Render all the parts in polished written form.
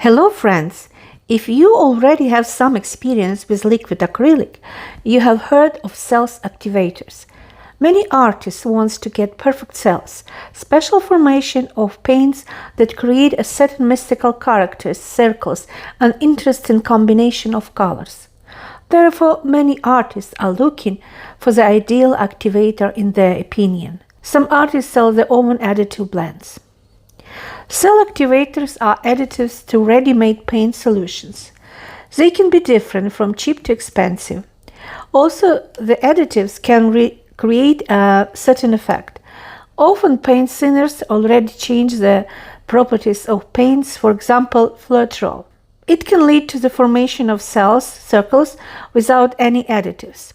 Hello friends! If you already have some experience with liquid acrylic, you have heard of cells activators. Many artists want to get perfect cells, special formation of paints that create a certain mystical characters, circles, and interesting combination of colors. Therefore, many artists are looking for the ideal activator in their opinion. Some artists sell their own additive blends. Cell activators are additives to ready-made paint solutions. They can be different from cheap to expensive. Also, the additives can create a certain effect. Often paint thinners already change the properties of paints, for example, Floetrol. It can lead to the formation of cells, circles, without any additives.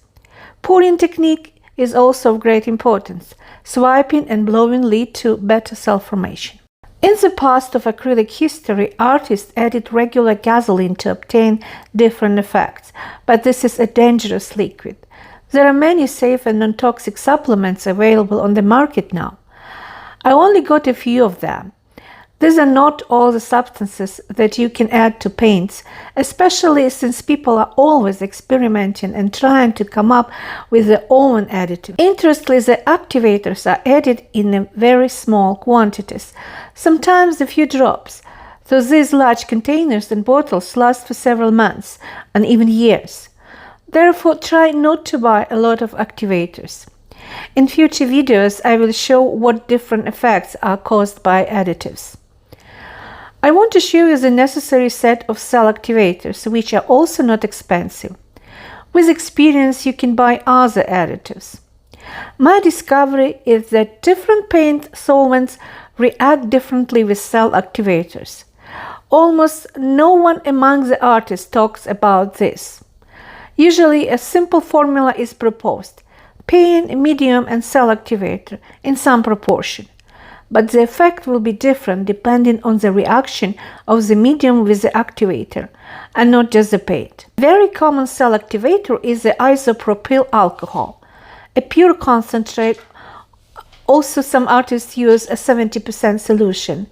Pouring technique is also of great importance. Swiping and blowing lead to better cell formation. In the past of acrylic history, artists added regular gasoline to obtain different effects, but this is a dangerous liquid. There are many safe and non-toxic supplements available on the market now. I only got a few of them. These are not all the substances that you can add to paints, especially since people are always experimenting and trying to come up with their own additive. Interestingly, the activators are added in very small quantities, sometimes a few drops, so these large containers and bottles last for several months and even years. Therefore, try not to buy a lot of activators. In future videos, I will show what different effects are caused by additives. I want to show you the necessary set of cell activators, which are also not expensive. With experience, you can buy other additives. My discovery is that different paint solvents react differently with cell activators. Almost no one among the artists talks about this. Usually, a simple formula is proposed: paint, medium, and cell activator in some proportion. But the effect will be different depending on the reaction of the medium with the activator, and not just the paint. Very common cell activator is the isopropyl alcohol, a pure concentrate. Also, some artists use a 70% solution.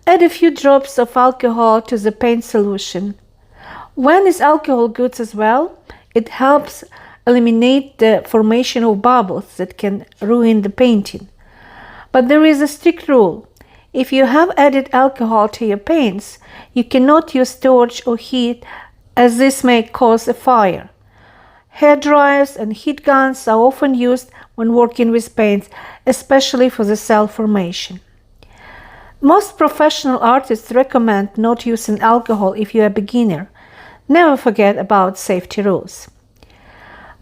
Add a few drops of alcohol to the paint solution. When is alcohol good as well? It helps eliminate the formation of bubbles that can ruin the painting. But there is a strict rule. If you have added alcohol to your paints, you cannot use torch or heat, as this may cause a fire. Hair dryers and heat guns are often used when working with paints, especially for the cell formation. Most professional artists recommend not using alcohol if you are a beginner. Never forget about safety rules.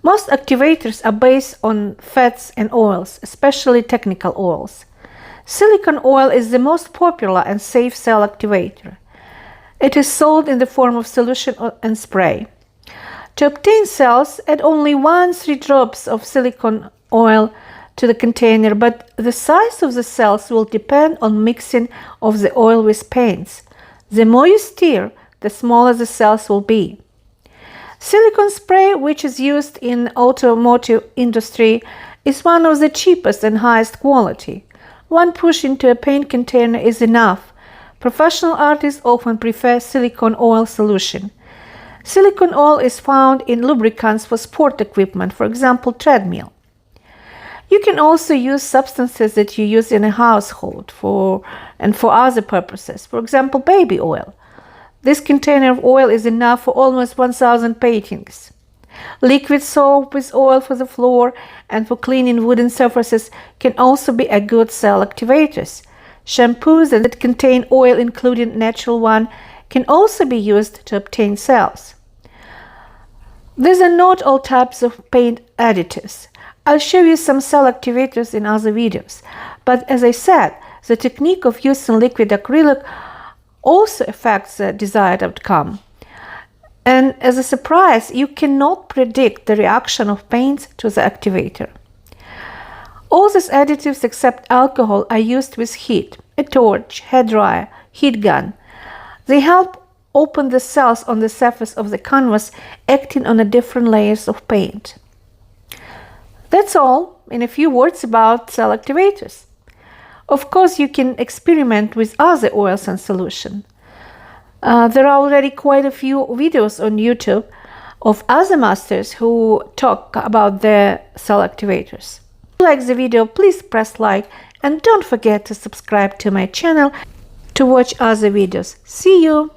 Most activators are based on fats and oils, especially technical oils. Silicone oil is the most popular and safe cell activator. It is sold in the form of solution and spray. To obtain cells, add only 1-3 drops of silicone oil to the container, but the size of the cells will depend on mixing of the oil with paints. The more you stir, the smaller the cells will be. Silicone spray, which is used in automotive industry, is one of the cheapest and highest quality. One push into a paint container is enough. Professional artists often prefer silicone oil solution. Silicone oil is found in lubricants for sport equipment, for example, treadmill. You can also use substances that you use in a household for other purposes, for example, baby oil. This container of oil is enough for almost 1,000 paintings. Liquid soap with oil for the floor and for cleaning wooden surfaces can also be a good cell activators. Shampoos that contain oil, including natural one, can also be used to obtain cells. These are not all types of paint additives. I'll show you some cell activators in other videos. But as I said, the technique of using liquid acrylic also affects the desired outcome. And as a surprise, you cannot predict the reaction of paints to the activator. All these additives except alcohol are used with heat: a torch, hairdryer, heat gun. They help open the cells on the surface of the canvas, acting on the different layers of paint. That's all in a few words about cell activators. Of course, you can experiment with other oils and solutions. There are already quite a few videos on YouTube of other masters who talk about the cell activators. If you like the video, please press like and don't forget to subscribe to my channel to watch other videos. See you!